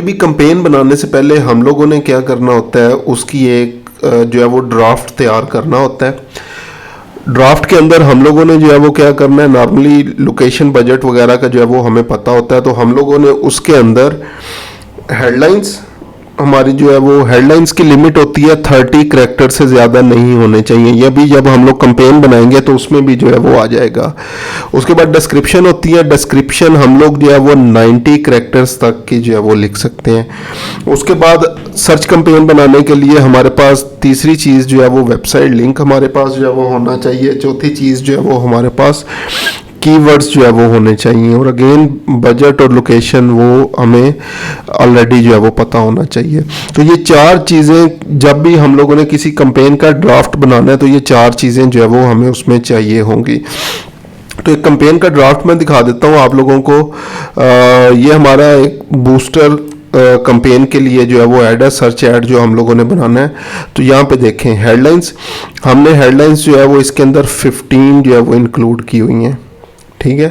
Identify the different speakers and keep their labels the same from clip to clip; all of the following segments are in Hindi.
Speaker 1: भी कंपेन बनाने से पहले हम लोगों ने क्या करना होता है, उसकी एक जो है वो ड्राफ्ट तैयार करना होता है। ड्राफ्ट के अंदर हम लोगों ने जो है वो क्या करना है, नॉर्मली लोकेशन बजट वगैरह का जो है वो हमें पता होता है, तो हम लोगों ने उसके अंदर हेडलाइंस, हमारी जो है वो हेडलाइंस की लिमिट होती है 30 करैक्टर से ज़्यादा नहीं होने चाहिए। यह भी जब हम लोग कंपेन बनाएंगे तो उसमें भी जो है वो आ जाएगा। उसके बाद डिस्क्रिप्शन होती है, डिस्क्रिप्शन हम लोग जो है वो 90 करैक्टर्स तक की जो है वो लिख सकते हैं। उसके बाद सर्च कंपेन बनाने के लिए हमारे पास तीसरी चीज़ जो है वो वेबसाइट लिंक हमारे पास जो है वो होना चाहिए। चौथी चीज़ जो है वो हमारे पास कीवर्ड्स जो है वो होने चाहिए, और अगेन बजट और लोकेशन वो हमें ऑलरेडी जो है वो पता होना चाहिए। तो ये चार चीज़ें जब भी हम लोगों ने किसी कंपेन का ड्राफ्ट बनाना है तो ये चार चीज़ें जो है वो हमें उसमें चाहिए होंगी। तो एक कंपेन का ड्राफ्ट मैं दिखा देता हूँ आप लोगों को। ये हमारा एक बूस्टर कंपेन के लिए जो है वो ऐड है, सर्च ऐड जो हम लोगों ने बनाना है। तो यहाँ पे देखें हेडलाइंस, हमने हेडलाइंस जो है वो इसके अंदर 15 जो है वो इंक्लूड की हुई हैं। ठीक है,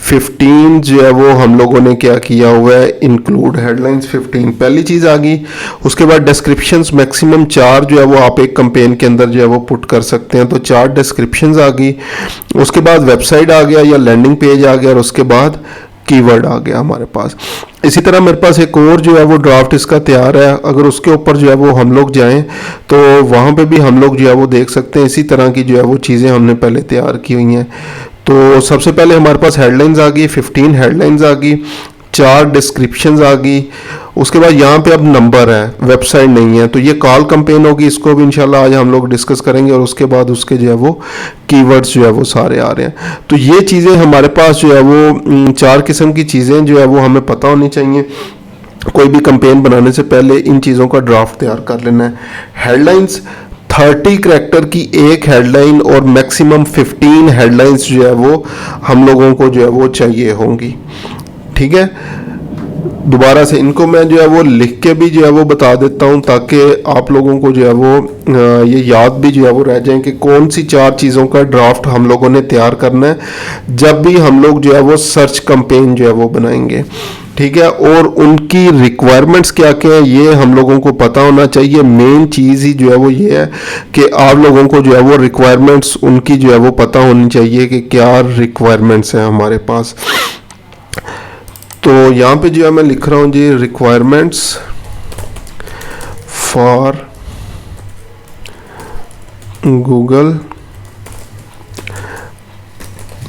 Speaker 1: 15 जो है वो हम लोगों ने क्या किया हुआ है, इंक्लूड हेडलाइंस 15 पहली चीज़ आ गई। उसके बाद डिस्क्रिप्शंस मैक्सिमम 4 जो है वो आप एक कंपेन के अंदर जो है वो पुट कर सकते हैं, तो 4 डिस्क्रिप्शंस आ गई। उसके बाद वेबसाइट आ गया या लैंडिंग पेज आ गया, और उसके बाद कीवर्ड आ गया हमारे पास। इसी तरह मेरे पास एक और जो है वो ड्राफ्ट इसका तैयार है, अगर उसके ऊपर जो है वो हम लोग जाएं तो वहाँ पे भी हम लोग जो है वो देख सकते हैं इसी तरह की जो है वो चीज़ें हमने पहले तैयार की हुई हैं। तो सबसे पहले हमारे पास हेडलाइंस आ गई, 15 हेडलाइंस आ गई, 4 डिस्क्रिप्शंस आ गई। उसके बाद यहाँ पे अब नंबर है, वेबसाइट नहीं है, तो ये कॉल कंपेन होगी, इसको भी इंशाल्लाह आज हम लोग डिस्कस करेंगे। और उसके बाद उसके जो है वो कीवर्ड्स जो है वो सारे आ रहे हैं। तो ये चीज़ें हमारे पास जो है वो 4 किस्म की चीज़ें जो है वो हमें पता होनी चाहिए। कोई भी कंपेन बनाने से पहले इन चीज़ों का ड्राफ्ट तैयार कर लेना है। हेडलाइंस 30 करैक्टर की एक हेडलाइन और मैक्सिमम 15 हेडलाइंस जो है वो हम लोगों को जो है वो चाहिए होंगी। ठीक है, दोबारा से इनको मैं जो है वो लिख के भी जो है वो बता देता हूँ ताकि आप लोगों को जो है वो ये याद भी जो है वो रह जाए कि कौन सी 4 चीज़ों का ड्राफ्ट हम लोगों ने तैयार करना है जब भी हम लोग जो है वो सर्च कंपेन जो है वो बनाएंगे। ठीक है, और उनकी रिक्वायरमेंट्स क्या क्या है ये हम लोगों को पता होना चाहिए। मेन चीज़ ही जो है वो ये है कि आप लोगों को जो है वो रिक्वायरमेंट्स उनकी जो है वो पता होनी चाहिए कि क्या रिक्वायरमेंट्स हैं हमारे पास। तो यहाँ पे जो है मैं लिख रहा हूँ जी, requirements for Google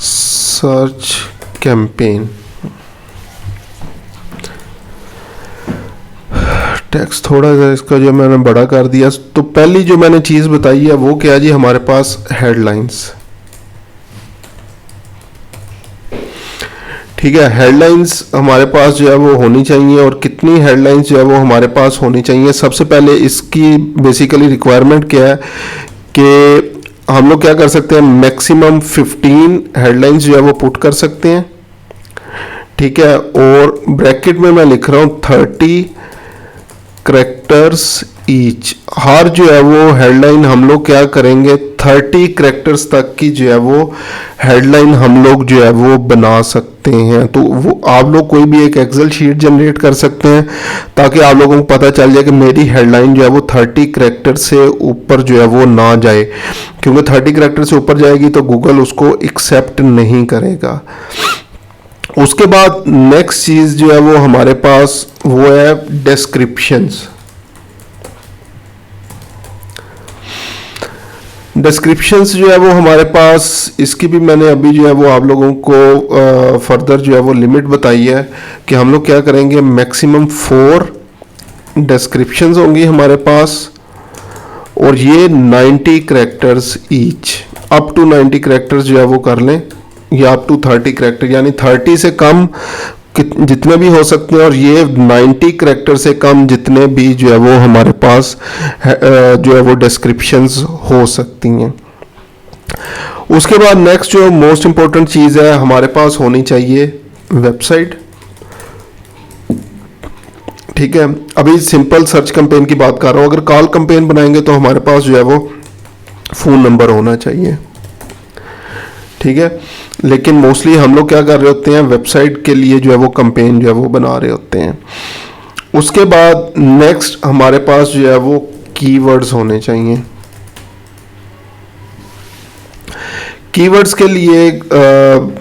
Speaker 1: search campaign. Text थोड़ा सा इसका जो मैंने बड़ा कर दिया। तो पहली जो मैंने चीज़ बताई है वो क्या जी, हमारे पास हेडलाइंस। ठीक है, हेडलाइंस हमारे पास जो है वो होनी चाहिए, और कितनी हेडलाइंस जो है वो हमारे पास होनी चाहिए। सबसे पहले इसकी बेसिकली रिक्वायरमेंट क्या है कि हम लोग क्या कर सकते हैं, मैक्सिमम 15 हेडलाइंस जो है वो पुट कर सकते हैं। ठीक है, और ब्रैकेट में मैं लिख रहा हूँ 30 करैक्टर्स ईच। हर जो है वो हेडलाइन हम लोग क्या करेंगे, 30 करैक्टर्स तक की जो है वो हेडलाइन हम लोग जो है वो बना सकते हैं। तो वो आप लोग कोई भी एक एक्सेल शीट जनरेट कर सकते हैं ताकि आप लोगों को पता चल जाए कि मेरी हेडलाइन जो है वो 30 करैक्टर से ऊपर जो है वो ना जाए, क्योंकि 30 करैक्टर से ऊपर जाएगी तो गूगल उसको एक्सेप्ट नहीं करेगा। उसके बाद नेक्स्ट चीज़ जो है वो हमारे पास वो है डिस्क्रिप्शंस। डिस्क्रिप्शंस जो है वो हमारे पास, इसकी भी मैंने अभी जो है वो आप लोगों को फर्दर जो है वो लिमिट बताई है कि हम लोग क्या करेंगे, मैक्सिमम 4 डिस्क्रिप्शंस होंगी हमारे पास, और ये 90 characters each, up to 90 characters जो है वो कर लें, या अप टू 30 करैक्टर, यानी 30 से कम जितने भी हो सकते हैं, और ये 90 करैक्टर से कम जितने भी जो है वो हमारे पास जो है वो डिस्क्रिप्शंस हो सकती हैं। उसके बाद नेक्स्ट जो मोस्ट इम्पोर्टेंट चीज़ है हमारे पास होनी चाहिए वेबसाइट। ठीक है, अभी सिंपल सर्च कंपेन की बात कर रहा हूँ। अगर कॉल कंपेन बनाएंगे तो हमारे पास जो है वो फ़ोन नंबर होना चाहिए। ठीक है, लेकिन मोस्टली हम लोग क्या कर रहे होते हैं, वेबसाइट के लिए जो है वो कंपेन जो है वो बना रहे होते हैं। उसके बाद नेक्स्ट हमारे पास जो है वो कीवर्ड्स होने चाहिए। कीवर्ड्स के लिए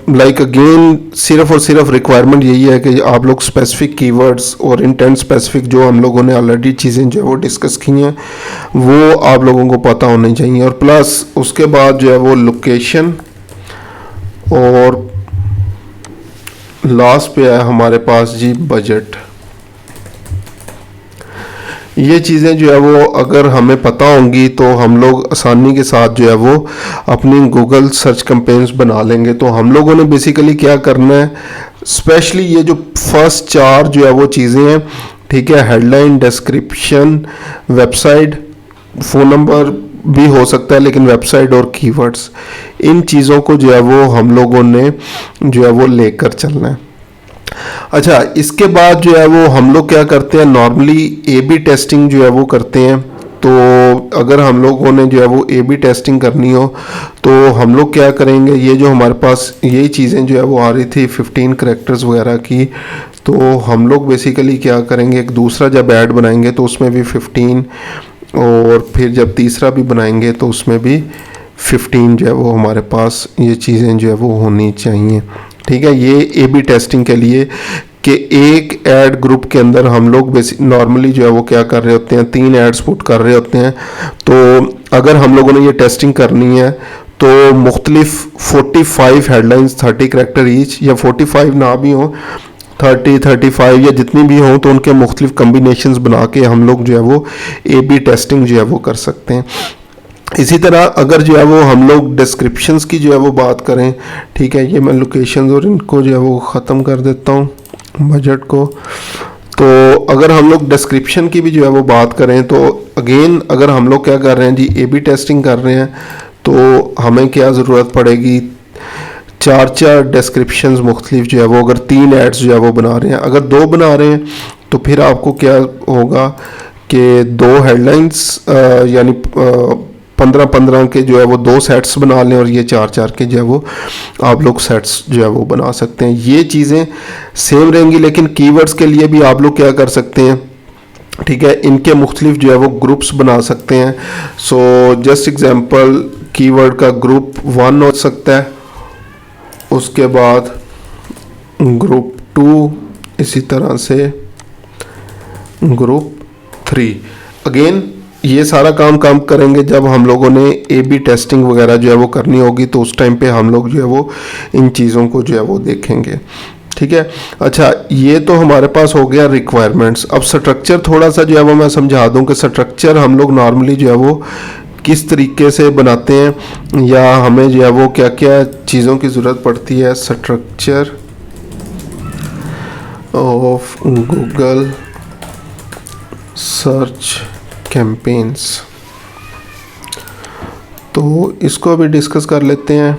Speaker 1: लाइक अगेन सिर्फ और सिर्फ रिक्वायरमेंट यही है कि आप लोग स्पेसिफिक कीवर्ड्स और इंटेंट स्पेसिफिक जो हम लोगों ने ऑलरेडी चीज़ें जो है वो डिस्कस की हैं वो आप लोगों को पता होनी चाहिए। और प्लस उसके बाद जो है वो लोकेशन, और लास्ट पे है हमारे पास जी बजट। ये चीज़ें जो है वो अगर हमें पता होंगी तो हम लोग आसानी के साथ जो है वो अपनी गूगल सर्च कैंपेन्स बना लेंगे। तो हम लोगों ने बेसिकली क्या करना है, स्पेशली ये जो फर्स्ट 4 जो है वो चीज़ें हैं, ठीक है, headline, description, website, phone number भी हो सकता है लेकिन वेबसाइट और कीवर्ड्स, इन चीज़ों को जो है वो हम लोगों ने जो है वो लेकर चलना है। अच्छा, इसके बाद जो है वो हम लोग क्या करते हैं, नॉर्मली ए बी टेस्टिंग जो है वो करते हैं। तो अगर हम लोगों ने जो है वो ए बी टेस्टिंग करनी हो तो हम लोग क्या करेंगे, ये जो हमारे पास यही चीज़ें जो है वो आ रही थी 15 करैक्टर्स वगैरह की, तो हम लोग बेसिकली क्या करेंगे, एक दूसरा जब ऐड बनाएंगे तो उसमें भी 15, और फिर जब तीसरा भी बनाएंगे तो उसमें भी 15 जो है वो हमारे पास ये चीज़ें जो है वो होनी चाहिए। ठीक है, ये ए बी टेस्टिंग के लिए कि एक ऐड ग्रुप के अंदर हम लोग बेसिक नॉर्मली जो है वो क्या कर रहे होते हैं, 3 एड्स पुट कर रहे होते हैं। तो अगर हम लोगों ने ये टेस्टिंग करनी है तो मुख्तलिफ 45 हेडलाइंस 30 करैक्टर ईच, या 45 ना भी हो 30, 35 या जितनी भी हों, तो उनके मुख्तलिफ कम्बिनेशंस बना के हम लोग जो है वो ए बी टेस्टिंग जो है वो कर सकते हैं। इसी तरह अगर जो है वो हम लोग डिस्क्रिप्शंस की जो है वो बात करें, ठीक है, ये मैं लोकेशंस और इनको जो है वो ख़त्म कर देता हूँ, बजट को। तो अगर हम लोग डिस्क्रिप्शन की भी जो है वो बात करें तो अगेन अगर हम लोग क्या कर रहे हैं जी, ए बी टेस्टिंग कर रहे हैं, तो हमें क्या ज़रूरत पड़ेगी, 4 डिस्क्रिप्शंस मुख्तलिफ जो है वो, अगर 3 एड्स जो है वो बना रहे हैं, अगर 2 बना रहे हैं तो फिर आपको क्या होगा कि 2 हेडलाइंस यानी 15-15 के जो है वो 2 सेट्स बना लें, और ये 4-4 के जो है वो आप लोग सेट्स जो है वो बना सकते हैं। ये चीज़ें सेम रहेंगी, लेकिन कीवर्ड्स के लिए भी आप लोग क्या कर सकते हैं, ठीक है, इनके मुख्तलिफ जो है वो ग्रुप्स बना सकते हैं। सो जस्ट एग्जांपल, कीवर्ड का ग्रुप 1 हो सकता है, उसके बाद ग्रुप 2, इसी तरह से ग्रुप 3। अगेन ये सारा काम करेंगे जब हम लोगों ने ए बी टेस्टिंग वगैरह जो है वो करनी होगी, तो उस टाइम पे हम लोग जो है वो इन चीज़ों को जो है वो देखेंगे। ठीक है, अच्छा, ये तो हमारे पास हो गया रिक्वायरमेंट्स। अब स्ट्रक्चर थोड़ा सा जो है वो मैं समझा दूं कि स्ट्रक्चर हम लोग नॉर्मली जो है वो किस तरीके से बनाते हैं, या हमें जो है वो क्या क्या चीज़ों की ज़रूरत पड़ती है। Structure of Google search campaigns, तो इसको अभी डिस्कस कर लेते हैं।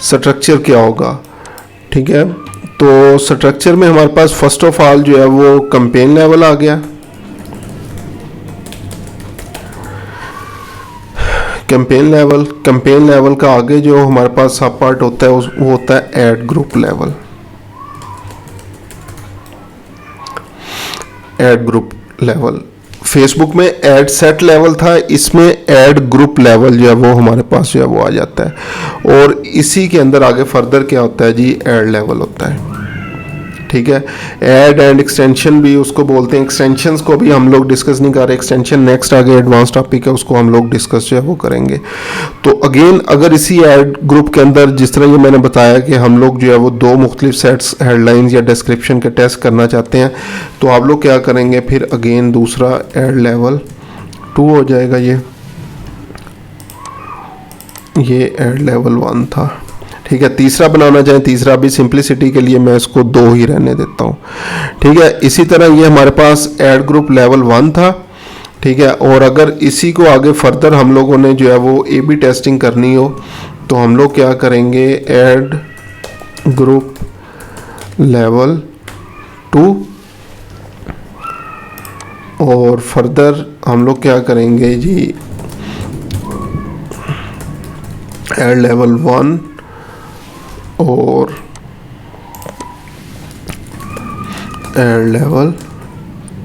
Speaker 1: स्ट्रक्चर क्या होगा, ठीक है, तो स्ट्रक्चर में हमारे पास फर्स्ट ऑफ ऑल जो है वो कैंपेन लेवल आ गया। कैंपेन लेवल का आगे जो हमारे पास सब पार्ट होता है वो होता है add group level. Add group level Facebook में ऐड सेट लेवल था, इसमें ऐड ग्रुप लेवल जो है वो हमारे पास जो है वो आ जाता है। और इसी के अंदर आगे फर्दर क्या होता है जी, ऐड लेवल होता है। ठीक है, ऐड एंड एक्सटेंशन भी उसको बोलते हैं। एक्सटेंशंस को भी हम लोग डिस्कस नहीं कर रहे, एक्सटेंशन नेक्स्ट आगे एडवांस टॉपिक है, उसको हम लोग डिस्कस जो है वो करेंगे। तो अगेन अगर इसी ऐड ग्रुप के अंदर जिस तरह ये मैंने बताया कि हम लोग जो है वो 2 मुख्तलिफ सेट्स हेडलाइंस या डिस्क्रिप्शन के टेस्ट करना चाहते हैं, तो आप लोग क्या करेंगे, फिर अगेन दूसरा ऐड लेवल 2 हो जाएगा। ये ऐड लेवल 1 था। ठीक है, तीसरा बनाना चाहें, तीसरा भी सिंप्लिसिटी के लिए मैं इसको 2 ही रहने देता हूँ। ठीक है, इसी तरह ये हमारे पास ऐड ग्रुप लेवल 1 था। ठीक है, और अगर इसी को आगे फर्दर हम लोगों ने जो है वो ए बी टेस्टिंग करनी हो तो हम लोग क्या करेंगे, ऐड ग्रुप लेवल 2, और फर्दर हम लोग क्या करेंगे जी, ऐड लेवल 1 और एड लेवल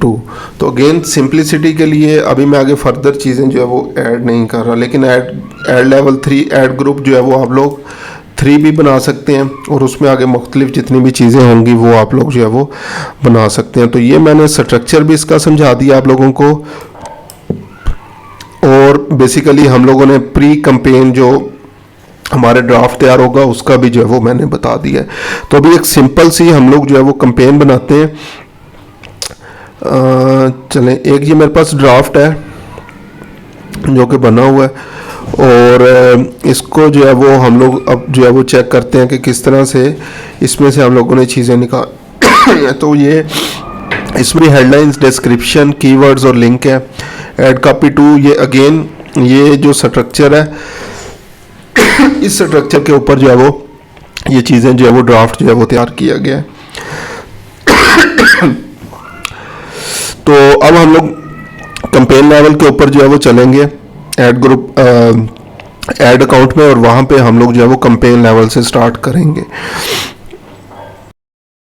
Speaker 1: 2। तो अगेन सिंप्लिसिटी के लिए अभी मैं आगे फर्दर चीज़ें जो है वो ऐड नहीं कर रहा, लेकिन ऐड लेवल 3 ऐड ग्रुप जो है वो आप लोग 3 भी बना सकते हैं और उसमें आगे मुख्तलिफ जितनी भी चीज़ें होंगी वो आप लोग जो है वो बना सकते हैं। तो ये मैंने स्ट्रक्चर भी इसका समझा दिया आप लोगों को, और बेसिकली हम लोगों ने प्री कैंपेन जो हमारे ड्राफ्ट तैयार होगा उसका भी जो है वो मैंने बता दिया है। तो अभी एक सिंपल सी हम लोग जो है वो कैंपेन बनाते हैं। चलें, एक ये मेरे पास ड्राफ्ट है जो कि बना हुआ है, और इसको जो है वो हम लोग अब जो है वो चेक करते हैं कि किस तरह से इसमें से हम लोगों ने चीज़ें निकाल तो ये इसमें हेडलाइंस, डिस्क्रिप्शन, कीवर्ड्स और लिंक है। ऐड कॉपी टू, ये अगेन ये जो स्ट्रक्चर है इस स्ट्रक्चर के ऊपर जो है वो ये चीज़ें जो है वो ड्राफ्ट जो है वो तैयार किया गया है। तो अब हम लोग कैंपेन लेवल के ऊपर जो है वो चलेंगे ऐड ग्रुप ऐड अकाउंट में, और वहाँ पे हम लोग जो है वो कैंपेन लेवल से स्टार्ट करेंगे।